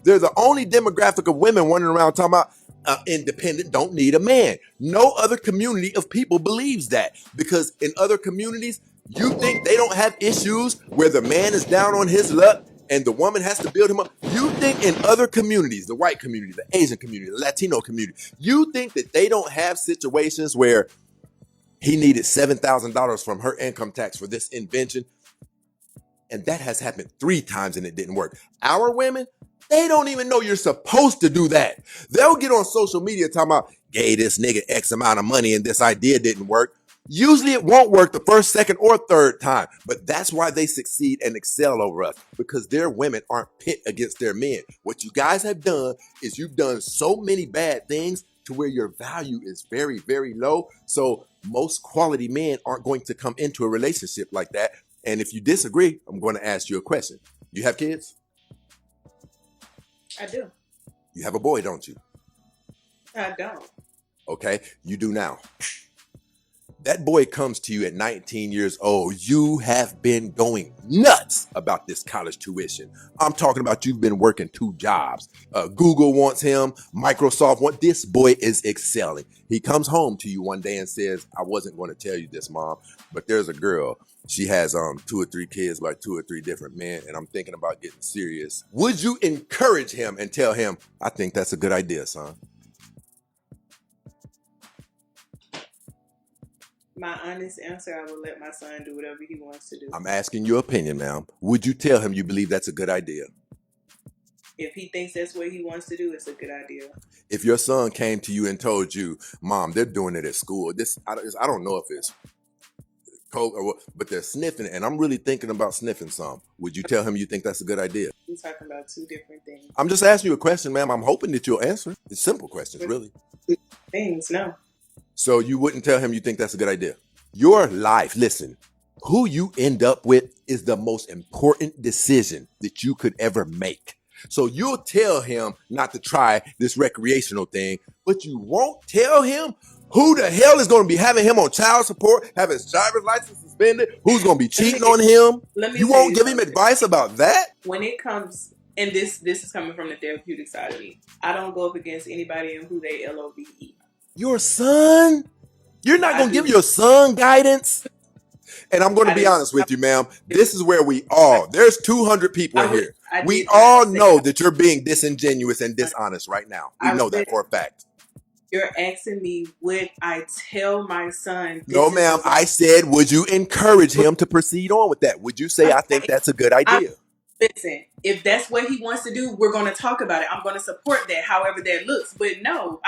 They're the only demographic of women running around talking about independent, don't need a man. No other community of people believes that, because in other communities, you think they don't have issues where the man is down on his luck and the woman has to build him up. You think in other communities, the white community, the Asian community, the Latino community, you think that they don't have situations where he needed $7,000 from her income tax for this invention? And that has happened 3 times and it didn't work. Our women, they don't even know you're supposed to do that. They'll get on social media talking about, gave this nigga X amount of money and this idea didn't work. Usually it won't work the first, second, or third time. But that's why they succeed and excel over us, because their women aren't pit against their men. What you guys have done is you've done so many bad things to where your value is very, very low. So most quality men aren't going to come into a relationship like that. And if you disagree, I'm going to ask you a question. You have kids? I do. You have a boy, don't you? I don't. Okay, you do now. That boy comes to you at 19 years old. You have been going nuts about this college tuition. I'm talking about you've been working 2 jobs. Google wants him. Microsoft wants. This boy is excelling. He comes home to you one day and says, I wasn't going to tell you this, Mom, but there's a girl. She has 2 or 3 kids by 2 or 3 different men, and I'm thinking about getting serious. Would you encourage him and tell him, I think that's a good idea, son? My honest answer, I will let my son do whatever he wants to do. I'm asking your opinion, ma'am. Would you tell him you believe that's a good idea? If he thinks that's what he wants to do, it's a good idea. If your son came to you and told you, Mom, they're doing it at school. I don't know if it's coke or what, but they're sniffing it, and I'm really thinking about sniffing some. Would you tell him you think that's a good idea? We're talking about 2 different things. I'm just asking you a question, ma'am. I'm hoping that you'll answer. It's simple questions, really. Things, no. So you wouldn't tell him you think that's a good idea? Your life, listen, who you end up with is the most important decision that you could ever make. So you'll tell him not to try this recreational thing, but you won't tell him who the hell is going to be having him on child support, have his driver's license suspended, who's going to be cheating on him. You won't give him advice about that? When it comes, and this is coming from the therapeutic side of me, I don't go up against anybody and who they LOVE. Your son? You're not going to give your son guidance? And I'm going to be honest with you, ma'am. This is where we all, there's 200 people in here. We all know that you're being disingenuous and dishonest right now. We know that for a fact. You're asking me, would I tell my son? No, ma'am. I said, would you encourage him to proceed on with that? Would you say, I think that's a good idea? Listen, if that's what he wants to do, we're going to talk about it. I'm going to support that, however that looks. But no,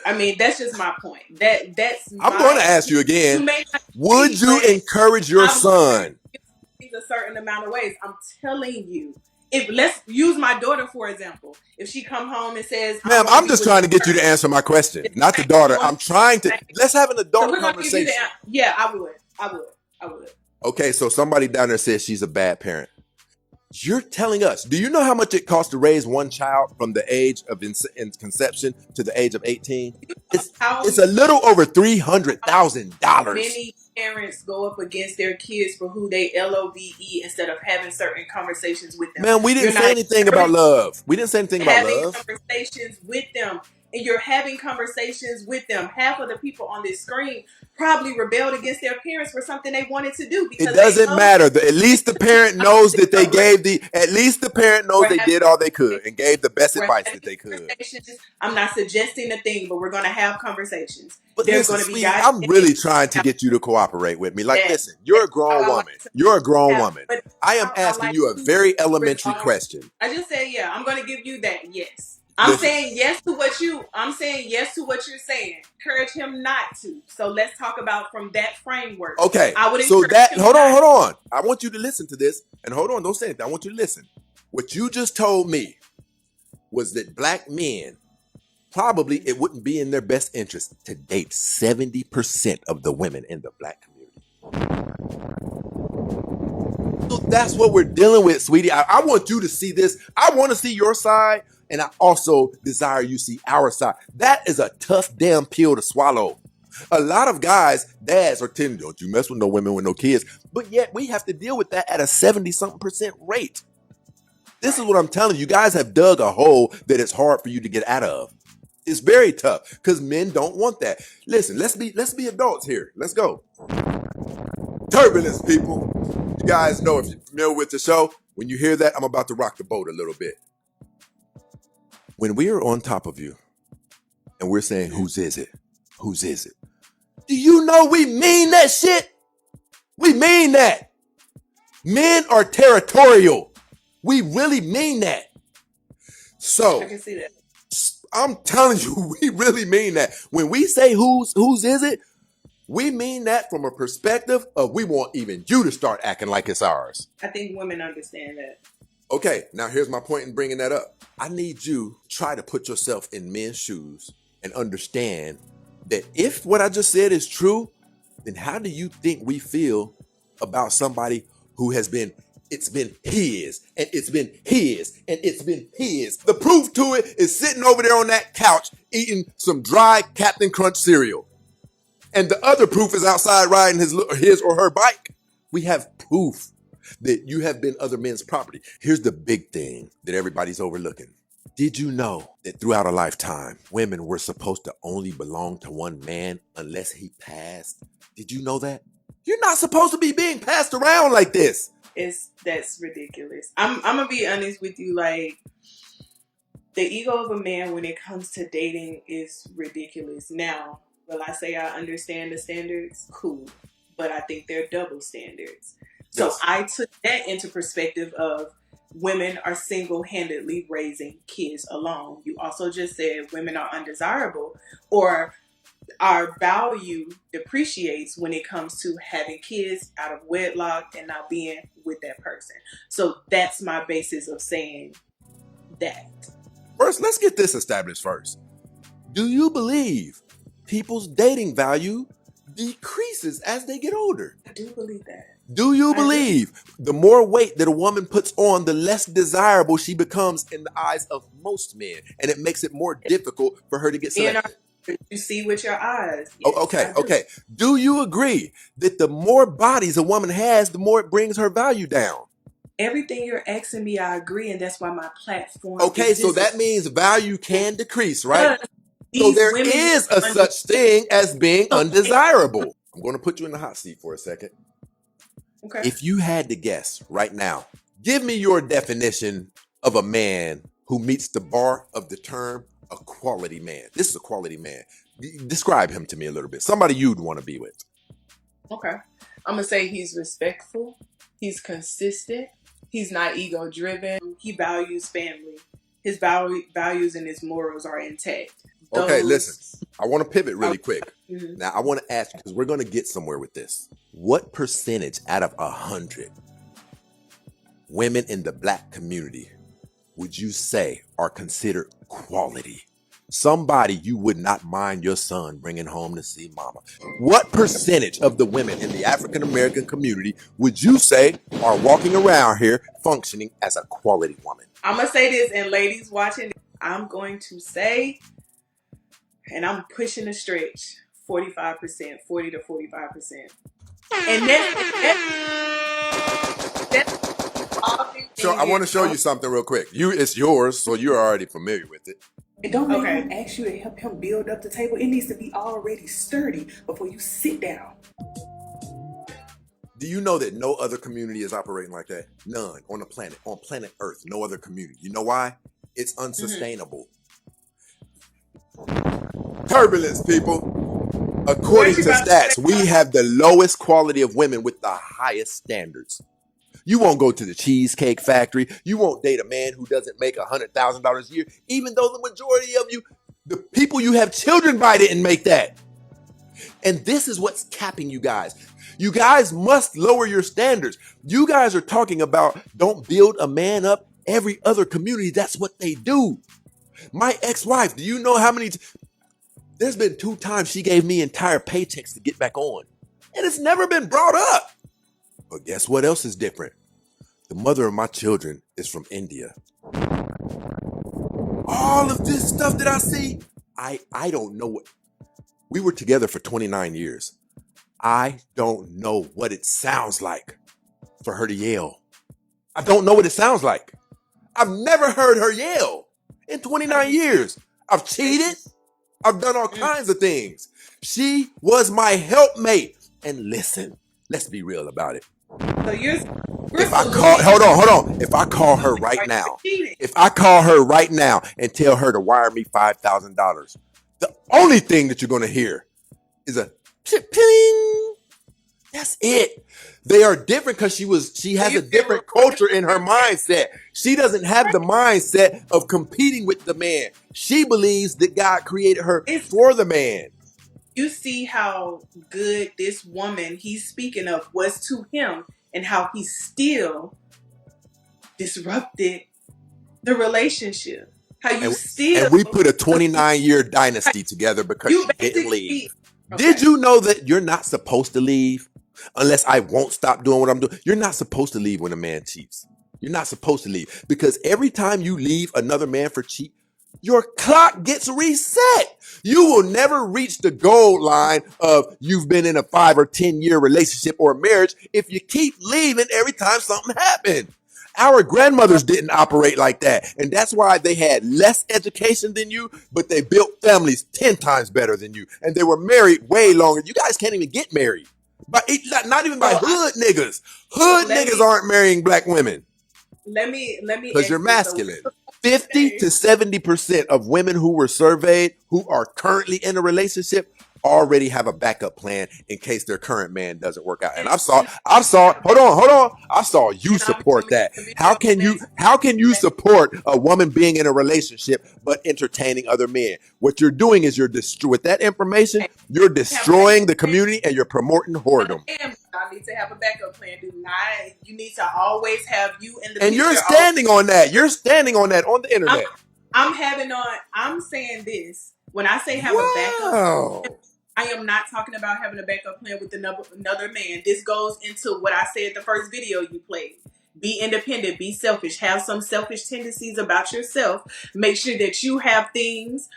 I mean, that's just my point. I'm going to ask you again. Would you encourage your son? A certain amount of ways. I'm telling you. Let's use my daughter for example. If she come home and says, "Ma'am, I'm just trying to get you to answer my question, not the daughter. I'm trying to. Let's have an adult conversation." Yeah, I would. Okay, so somebody down there says she's a bad parent. You're telling us, do you know how much it costs to raise one child from the age of conception to the age of 18? It's a little over $300,000. Many parents go up against their kids for who they LOVE instead of having certain conversations with them. Man, we didn't say anything about love. We didn't say anything about love. Having conversations with them. And you're having conversations with them. Half of the people on this screen probably rebelled against their parents for something they wanted to do. It doesn't matter. At least the parent knows that they they did all they could and gave the best advice that they could. I'm not suggesting a thing, but we're going to have conversations. But there's going to be guys. I'm really trying to get you to cooperate with me. Like, listen, you're a grown woman. You're a grown woman. I am asking you a very elementary question. I just said, yeah, I'm going to give you that. Yes. I'm saying yes to what you're saying. Encourage him not to. So let's talk about from that framework. Okay. Hold on. I want you to listen to this. And hold on, don't say anything. I want you to listen. What you just told me was that black men, probably it wouldn't be in their best interest to date 70% of the women in the black community. So that's what we're dealing with, sweetie. I want you to see this. I want to see your side. And I also desire you see our side. That is a tough damn pill to swallow. A lot of guys, dads are telling, don't you mess with no women with no kids. But yet we have to deal with that at a 70-something% rate. This is what I'm telling you. You guys have dug a hole that it's hard for you to get out of. It's very tough because men don't want that. Listen, let's be adults here. Let's go. Turbulence, people. You guys know, if you're familiar with the show, when you hear that, I'm about to rock the boat a little bit. When we are on top of you and we're saying, whose is it? Whose is it? Do you know we mean that shit? We mean that. Men are territorial. We really mean that. So I can see that. I'm telling you, we really mean that. When we say whose is it, we mean that from a perspective of we want even you to start acting like it's ours. I think women understand that. Okay, now here's my point in bringing that up. I need you to try to put yourself in men's shoes and understand that if what I just said is true, then how do you think we feel about somebody who has been, it's been his, and it's been his, and it's been his. The proof to it is sitting over there on that couch eating some dry Captain Crunch cereal. And the other proof is outside riding his or her bike. We have proof that you have been other men's property. Here's the big thing that everybody's overlooking. Did you know that throughout a lifetime, women were supposed to only belong to one man unless he passed? Did you know that? You're not supposed to be being passed around like this. That's ridiculous. I'm gonna be honest with you, like, the ego of a man when it comes to dating is ridiculous. Now, will I say I understand the standards? Cool. But I think they're double standards. So Yes. I took that into perspective of women are single-handedly raising kids alone. You also just said women are undesirable, or our value depreciates when it comes to having kids out of wedlock and not being with that person. So that's my basis of saying that. First, let's get this established first. Do you believe people's dating value decreases as they get older? I do believe that. Do you believe the more weight that a woman puts on, the less desirable she becomes in the eyes of most men, and it makes it more difficult for her to get selected? You see with your eyes. Oh, Yes, okay, I do. okay. Do you agree that the more bodies a woman has, the more it brings her value down? Everything you're asking me, I agree, and that's why my platform. Okay, so that means value can decrease, right? So there is a such thing as being undesirable. I'm going to put you in the hot seat for a second. Okay. If you had to guess right now, give me your definition of a man who meets the bar of the term a quality man. This is a quality man. Describe him to me a little bit. Somebody you'd want to be with. Okay. I'm going to say he's respectful. He's consistent. He's not ego driven. He values family. His values and his morals are intact. Okay, listen. I want to pivot really quick. Mhm. Now, I want to ask you, because we're going to get somewhere with this. What percentage out of 100 women in the Black community would you say are considered quality? Somebody you would not mind your son bringing home to see mama. What percentage of the women in the African American community would you say are walking around here functioning as a quality woman? I'm going to say this, and ladies watching, I'm going to say, and I'm pushing the stretch, 45%, 40 to 45%. And that's all these So I want to show you something real quick. It's yours, so you're already familiar with it. It don't make him ask you to help him build up the table. It needs to be already sturdy before you sit down. Do you know that no other community is operating like that? None on the planet, on planet Earth, no other community. You know why? It's unsustainable. Turbulence, people. According to stats, we have the lowest quality of women with the highest standards. You won't go to the Cheesecake Factory. You won't date a man who doesn't make $100,000 a year, even though the majority of you, the people you have children by, didn't make that. And this is what's capping you guys. You guys must lower your standards. You guys are talking about don't build a man up. Every other community, that's what they do. My ex-wife, do you know how many... There's been 2 times she gave me entire paychecks to get back on. And it's never been brought up. But guess what else is different? The mother of my children is from India. All of this stuff that I see, I don't know what. We were together for 29 years. I don't know what it sounds like for her to yell. I don't know what it sounds like. I've never heard her yell in 29 years. I've cheated. I've done all kinds of things. She was my helpmate. And listen, let's be real about it. So If I call, hold on. If I call her right now, and tell her to wire me $5,000, the only thing that you're going to hear is a ping. That's it. They are different because she has a different culture in her mindset. She doesn't have the mindset of competing with the man. She believes that God created her for the man. You see how good this woman he's speaking of was to him, and how he still disrupted the relationship. How you and we put a 29-year dynasty together because she didn't leave. Okay. Did you know that you're not supposed to leave unless I won't stop doing what I'm doing? You're not supposed to leave when a man cheats. You're not supposed to leave, because every time you leave another man for cheat, your clock gets reset. You will never reach the goal line of you've been in a 5 or 10 year relationship or marriage if you keep leaving every time something happened. Our grandmothers didn't operate like that. And that's why they had less education than you, but they built families 10 times better than you. And they were married way longer. You guys can't even get married. But not even by hood niggas. Hood niggas aren't marrying black women. Let me because you're masculine. 50 to 70% of women who were surveyed who are currently in a relationship already have a backup plan in case their current man doesn't work out. And I saw, hold on. I saw you support that. How can you support a woman being in a relationship but entertaining other men? What you're doing is with that information, you're destroying the community and you're promoting whoredom. I need to have a backup plan. You need to always have you in the and you're standing on that. You're standing on that on the internet. I'm saying this. When I say have a backup plan, I am not talking about having a backup plan with another man. This goes into what I said the first video you played. Be independent, be selfish, have some selfish tendencies about yourself. Make sure that you have things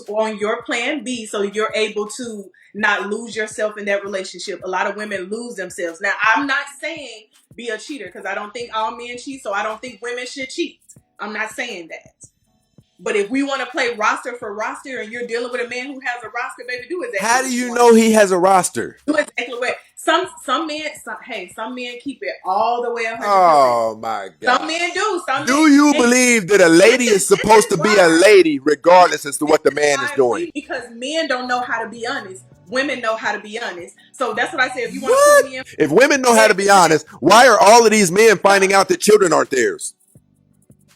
on your plan B so you're able to not lose yourself in that relationship. A lot of women lose themselves. Now, I'm not saying be a cheater, because I don't think all men cheat, so I don't think women should cheat. I'm not saying that. But if we want to play roster for roster and you're dealing with a man who has a roster, baby, do exactly. How do you know he has a roster? Do exactly what. Some men keep it all the way 100%. Oh my God. Some men do. Do you believe that a lady is supposed to be a lady regardless as to what the man is doing? Because men don't know how to be honest. Women know how to be honest. So that's what I said. If you want to put me in, if women know how to be honest, why are all of these men finding out that children aren't theirs?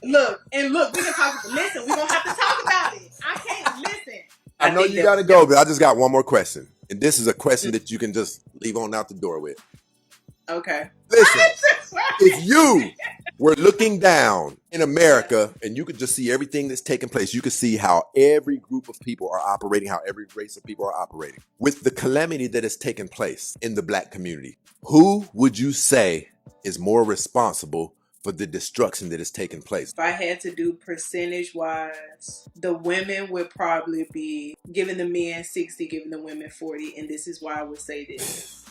Look, we can talk. Listen, we're gonna have to talk about it. I can't listen. I know you gotta go, but I just got one more question. And this is a question that you can just leave on out the door with. Okay. Listen, if you were looking down in America and you could just see everything that's taking place, you could see how every group of people are operating, how every race of people are operating. With the calamity that has taken place in the black community, who would you say is more responsible for the destruction that has taken place? If I had to do percentage-wise, the women would probably be giving the men 60, giving the women 40, and this is why I would say this.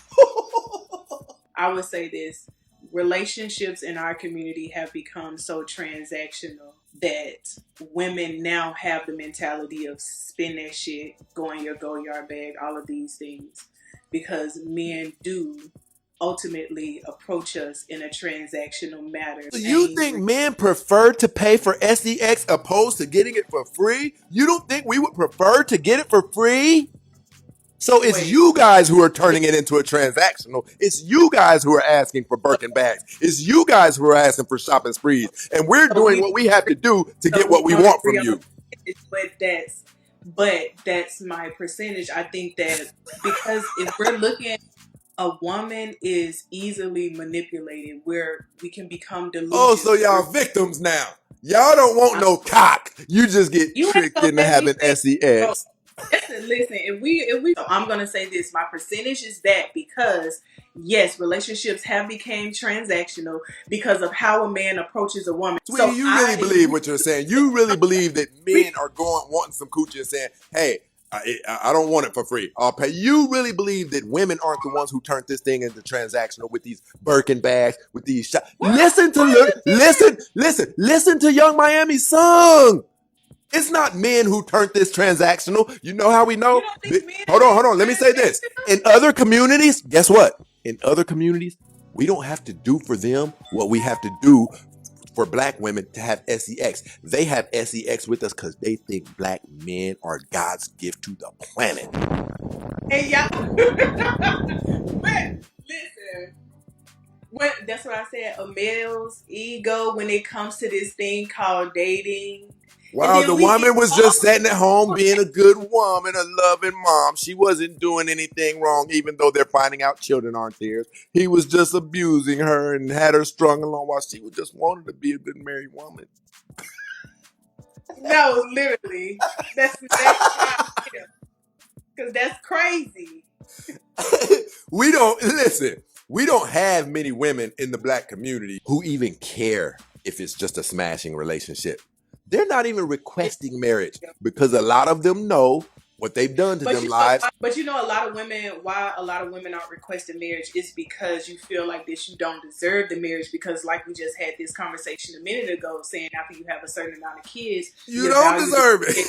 I would say this. Relationships in our community have become so transactional that women now have the mentality of spend that shit, go in your go-yard bag, all of these things, because men do ultimately approach us in a transactional manner. So you think men prefer to pay for sex opposed to getting it for free? You don't think we would prefer to get it for free? So it's you guys who are turning it into a transactional. It's you guys who are asking for Birkin bags. It's you guys who are asking for shopping sprees. And we're doing what we have to do to get what we want from you. But that's my percentage. I think that because if we're looking, a woman is easily manipulated where we can become delusional. Oh, so y'all victims now. Y'all don't want no cock. You just get tricked into having sex. Listen, if we so I'm gonna say this, my percentage is that because yes, relationships have become transactional because of how a man approaches a woman. Sweetie, so you really believe what you're saying. You really believe that men are wanting some coochie and saying, hey, I don't want it for free. I'll pay. You really believe that women aren't the ones who turned this thing into transactional with these Birkin bags, with these shots? Listen to Young Miami's song. It's not men who turned this transactional. You know how we know? You don't think men Hold on. Let me say this. In other communities, guess what? In other communities, we don't have to do for them what we have to do for black women to have sex. They have sex with us because they think black men are God's gift to the planet. And y'all, but listen, that's what I said. A male's ego when it comes to this thing called dating. Wow, the woman was just sitting at home being a good woman, a loving mom. She wasn't doing anything wrong, even though they're finding out children aren't theirs. He was just abusing her and had her strung along while she was just wanting to be a good married woman. No, literally. That's because that's crazy. We don't have many women in the black community who even care if it's just a smashing relationship. They're not even requesting marriage because a lot of them know what they've done to them lives. But a lot of women, why a lot of women aren't requesting marriage is because you feel like this, you don't deserve the marriage, because like we just had this conversation a minute ago saying after you have a certain amount of kids, you don't deserve it.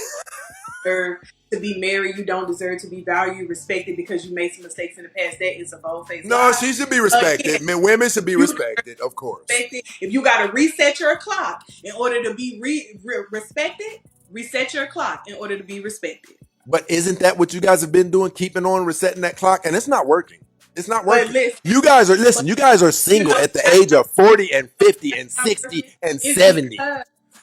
Deserve to be married, you don't deserve to be valued, respected because you made some mistakes in the past. That is a bold-faced lie. She should be respected. Women should be respected, of course. If you got to reset your clock in order to be respected, reset your clock in order to be respected. But isn't that what you guys have been doing, keeping on resetting that clock? And it's not working. It's not working. You guys are single at the age of 40 and 50 and 60 and 70.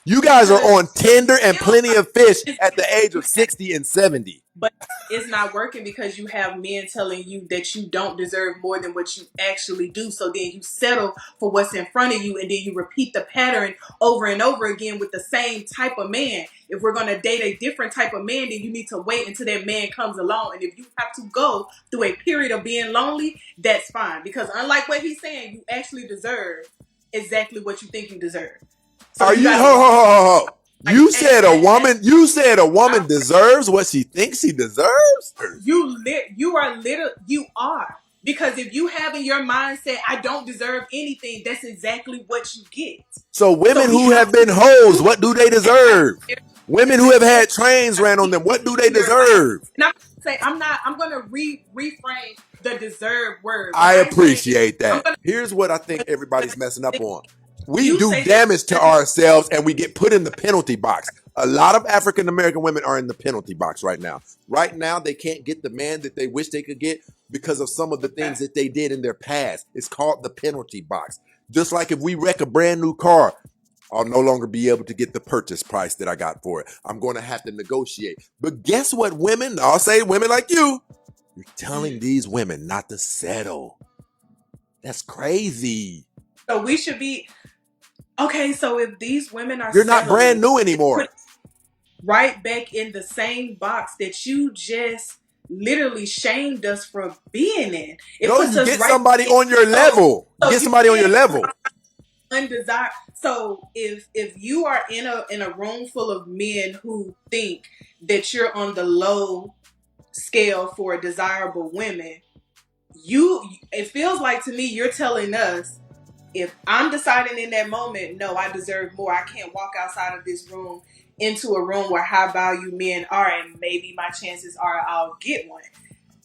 You guys are on Tinder and Plenty of Fish at the age of 60 and 70. But it's not working because you have men telling you that you don't deserve more than what you actually do. So then you settle for what's in front of you, and then you repeat the pattern over and over again with the same type of man. If we're going to date a different type of man, then you need to wait until that man comes along. And if you have to go through a period of being lonely, that's fine. Because unlike what he's saying, you actually deserve exactly what you think you deserve. So ho. You said a woman deserves what she thinks she deserves? You are. Because if you have in your mindset, I don't deserve anything, that's exactly what you get. So women who have been hoes, what do they deserve? Women who have had trains ran on them, what do they deserve? I'm going to reframe the deserve word. I appreciate that. Here's what I think everybody's messing up on. We do damage to ourselves and we get put in the penalty box. A lot of African American women are in the penalty box right now. Right now, they can't get the man that they wish they could get because of some of the things that they did in their past. It's called the penalty box. Just like if we wreck a brand new car, I'll no longer be able to get the purchase price that I got for it. I'm going to have to negotiate. But guess what, women? I'll say women like you're telling these women not to settle. That's crazy. So we should be... Okay, so if these women are... You're not brand new anymore. Right back in the same box that you just literally shamed us for being in. Get somebody on your level. Get somebody on your level. Undesired. So if you are in a room full of men who think that you're on the low scale for desirable women, it feels like to me you're telling us, if I'm deciding in that moment, no, I deserve more, I can't walk outside of this room into a room where high value men are, and maybe my chances are I'll get one.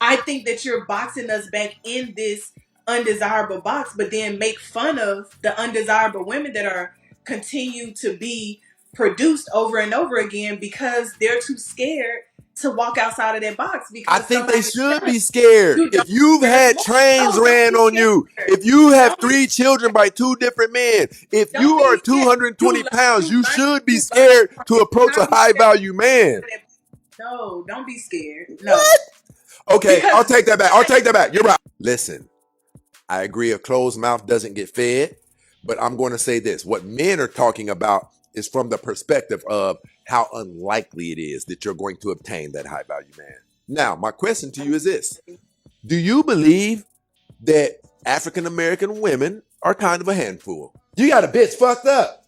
I think that you're boxing us back in this undesirable box, but then make fun of the undesirable women that are continue to be produced over and over again because they're too scared to walk outside of that box. Because I think they should be scared. If you've had trains ran on you, if you have 3 children by 2 different men, if you are 220 pounds, you should be scared to approach a high value man. No, don't be scared. No. What? Okay, I'll take that back. You're right. Listen, I agree a closed mouth doesn't get fed, but I'm going to say this. What men are talking about is from the perspective of how unlikely it is that you're going to obtain that high value man. Now, my question to you is this. Do you believe that African American women are kind of a handful? You got a bitch fucked up.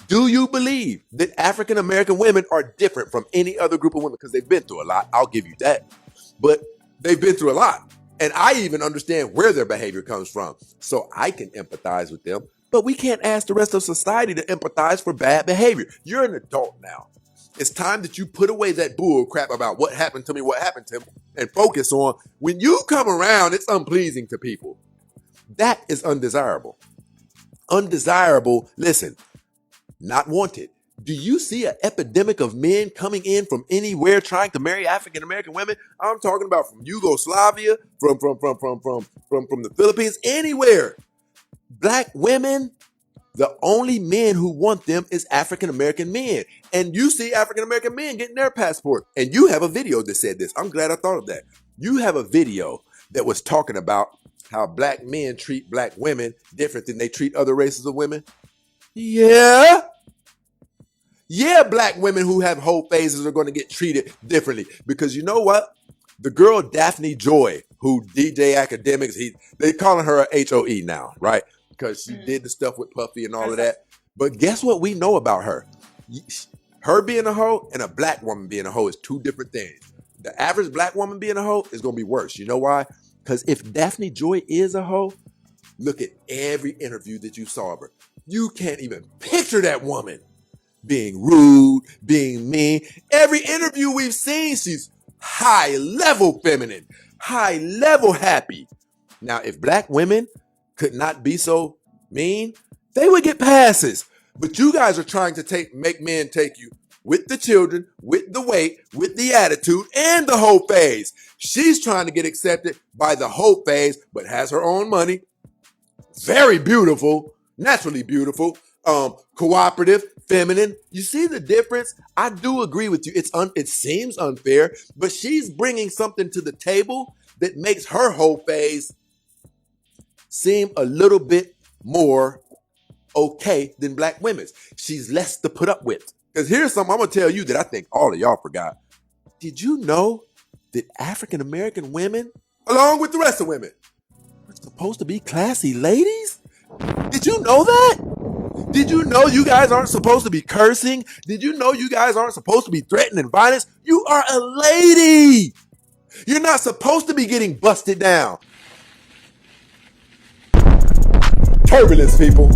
Do you believe that African American women are different from any other group of women? Because they've been through a lot. I'll give you that. But they've been through a lot. And I even understand where their behavior comes from. So I can empathize with them. But we can't ask the rest of society to empathize for bad behavior. You're an adult now. It's time that you put away that bull crap about what happened to me, and focus on when you come around, it's unpleasing to people. That is undesirable. Undesirable, listen, not wanted. Do you see an epidemic of men coming in from anywhere trying to marry African American women? I'm talking about from Yugoslavia, from the Philippines, anywhere. Black women, the only men who want them is African American men. And you see African American men getting their passport. And you have a video that said this. I'm glad I thought of that. You have a video that was talking about how black men treat black women different than they treat other races of women. Yeah. Yeah, black women who have whole phases are going to get treated differently. Because you know what? The girl Daphne Joy, who DJ Academics, they calling her a HOE now, right? Because she did the stuff with Puffy and all of that. But guess what we know about her? Her being a hoe and a black woman being a hoe is two different things. The average black woman being a hoe is going to be worse. You know why? Because if Daphne Joy is a hoe, look at every interview that you saw of her. You can't even picture that woman being rude, being mean. Every interview we've seen, she's high level feminine, high level happy. Now, if black women could not be so mean, they would get passes. But you guys are trying to make men take you with the children, with the weight, with the attitude, and the whole phase. She's trying to get accepted by the whole phase, but has her own money. Very beautiful, naturally beautiful, cooperative, feminine. You see the difference? I do agree with you. It seems unfair, but she's bringing something to the table that makes her whole phase seem a little bit more okay than black women's. She's less to put up with. Because here's something I'm going to tell you that I think all of y'all forgot. Did you know that African American women, along with the rest of women, are supposed to be classy ladies? Did you know that? Did you know you guys aren't supposed to be cursing? Did you know you guys aren't supposed to be threatening violence? You are a lady. You're not supposed to be getting busted down. Turbulence, people.